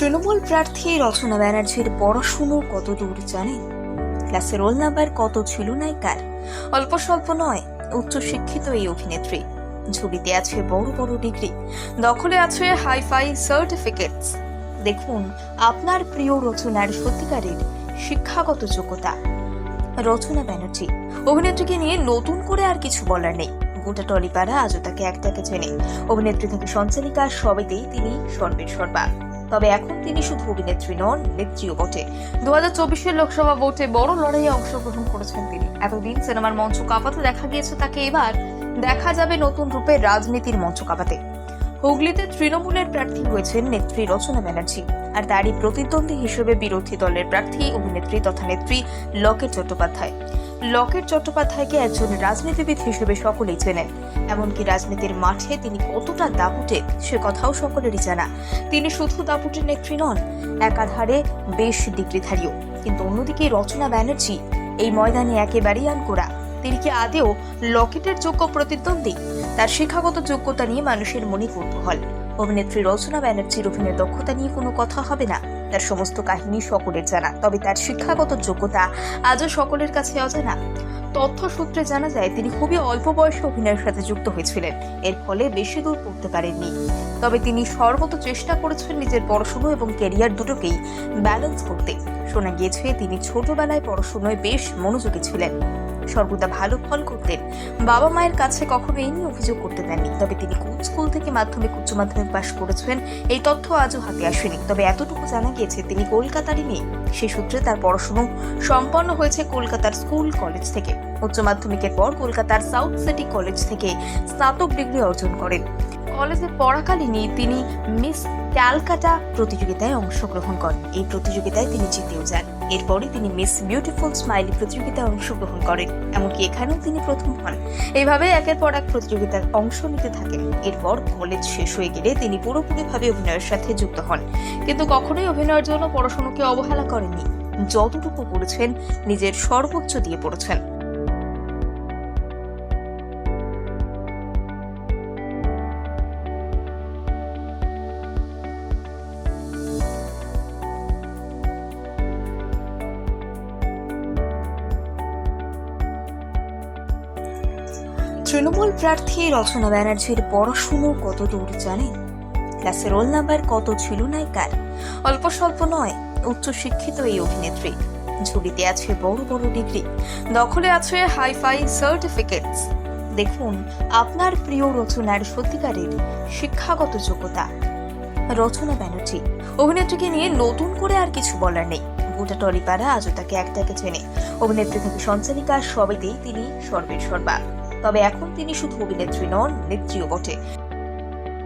তৃণমূল প্রার্থী রচনা ব্যানার্জির পড়াশুনো কত দূর জানেন? ক্লাসে রোল নাম্বার কত ছিল নায়িকার? অল্প স্বল্প নয়, উচ্চশিক্ষিত এই অভিনেত্রী। ঝুলিতে আছে বড় বড় ডিগ্রি, দখলে আছে হাইফাই সার্টিফিকেটস। দেখুন আপনার প্রিয় রচনার সত্যিকারের শিক্ষাগত যোগ্যতা। রচনা ব্যানার্জি অভিনেত্রীকে নিয়ে নতুন করে আর কিছু বলার নেই। গোটা টলিপাড়া আজও তাকে একটাকে চেনে। অভিনেত্রী থেকে সঞ্চালিকা সবেতেই তিনি সর্বের সর্বা। তবে এখন তিনি শুধু অভিনেত্রী নন, নেত্রীও বটে। 2024 লোকসভা ভোটে বড় লড়াইয়ে অংশগ্রহণ করেছেন তিনি। এতদিন সিনেমার মঞ্চ কাঁপাতে দেখা গিয়েছে তাকে, এবার দেখা যাবে নতুন রূপে রাজনীতির মঞ্চ কাঁপাতে। হুগলিতে তৃণমূলের প্রার্থী হয়েছেন নেত্রী রচনা ব্যানার্জি, আর তারই প্রতিদ্বন্দ্বী হিসেবে বিরোধী দলের প্রার্থী অভিনেত্রী তথা নেত্রী লকেট চট্টোপাধ্যায়। লকেট চট্টোপাধ্যায়কে একজন রাজনীতিবিদ হিসেবে সকলেই চেনেন। এমনকি রাজনীতির মাঠে তিনি কতটা দাপুটে সে কথাও সকলেরই জানা। তিনি শুধু দাপুটের নেত্রী নন, একাধারে বেশ ডিগ্রিধারীও। কিন্তু অন্যদিকে রচনা ব্যানার্জি এই ময়দানে একেবারেই আনকোড়া। তিনি কি আদেও লকেটের যোগ্য প্রতিদ্বন্দ্বী? তার শিক্ষাগত যোগ্যতা নিয়ে মানুষের মনে কৌতূহল। অভিনেত্রী রচনা ব্যানার্জির অভিনয় দক্ষতা নিয়ে কোনো কথা হবে না, তার সমস্ত কাহিনী সকলের জানা। তবে তার শিক্ষাগত যোগ্যতা আজও সকলের কাছে অজানা। তথ্য সূত্রে জানা যায় তিনি খুবই অল্প বয়সে অভিনয়ের সাথে যুক্ত হয়েছিলেন, এর ফলে বেশি দূর পড়তে পারেননি। তবে তিনি সর্বত চেষ্টা করেছেন নিজের পড়াশুনো এবং ক্যারিয়ার দুটোকেই ব্যালেন্স করতে। শোনা গিয়েছে তিনি ছোটবেলায় পড়াশুনোয় বেশ মনোযোগী ছিলেন, সর্বদা ভালো ফল করতেন। বাবা মায়ের কাছে কখনো এই নিয়ে অভিযোগ করতে দেননি। তবে তিনি কোন স্কুল থেকে মাধ্যমিক উচ্চ মাধ্যমিক পাশ করেছেন এই তথ্য আজও হাতে আসেনি। তবে এতটুকু জানা গিয়েছে তিনি কলকাতারই মেয়ে। সেই সূত্রে তার পড়াশুনো সম্পন্ন হয়েছে কলকাতার স্কুল কলেজ থেকে। উচ্চ মাধ্যমিকের পর কলকাতার সাউথ সিটি কলেজ থেকে স্নাতক ডিগ্রি অর্জন করেন। কলেজে পড়াকালীনই তিনি মিস ক্যালকাটা প্রতিযোগিতায় অংশগ্রহণ করেন। এই প্রতিযোগিতায় তিনি জিতেও যান। এরপরই তিনি মিস বিউটিফুল স্মাইলি প্রতিযোগিতায় অংশগ্রহণ করেন, এমনকি এখানেও তিনি প্রথম হন। এইভাবে একের পর এক প্রতিযোগিতায় অংশ নিতে থাকেন। এরপর কলেজ শেষ হয়ে গেলে তিনি পুরোপুরিভাবে অভিনয়ের সাথে যুক্ত হন, কিন্তু কখনোই অভিনয়ের জন্য পড়াশোনাকে অবহেলা করেননি। যতটুকু পড়েছেন নিজের সর্বোচ্চ দিয়ে পড়েছেন। তৃণমূল প্রার্থী রচনা ব্যানার্জির পড়াশুনো কত দূর জানেন? ক্লাসে রোল নাম্বার কত ছিল নায়িকার? অল্প স্বল্প নয়, উচ্চশিক্ষিত এই অভিনেত্রী। ঝুলিতে আছে বড় বড় ডিগ্রি, দখলে আছে হাইফাই সার্টিফিকেটস। দেখুন আপনার প্রিয় রচনার সত্যিকারের শিক্ষাগত যোগ্যতা। রচনা ব্যানার্জি অভিনেত্রীকে নিয়ে নতুন করে আর কিছু বলার নেই। গোটা টলিপাড়া আজও তাকে একটাকে চেনে। অভিনেত্রী থেকে সঞ্চালিকা সবেতেই তিনি সর্বের সর্বা। তবে এখন তিনি শুধু অভিনেত্রী নন, নেত্রীও বটে।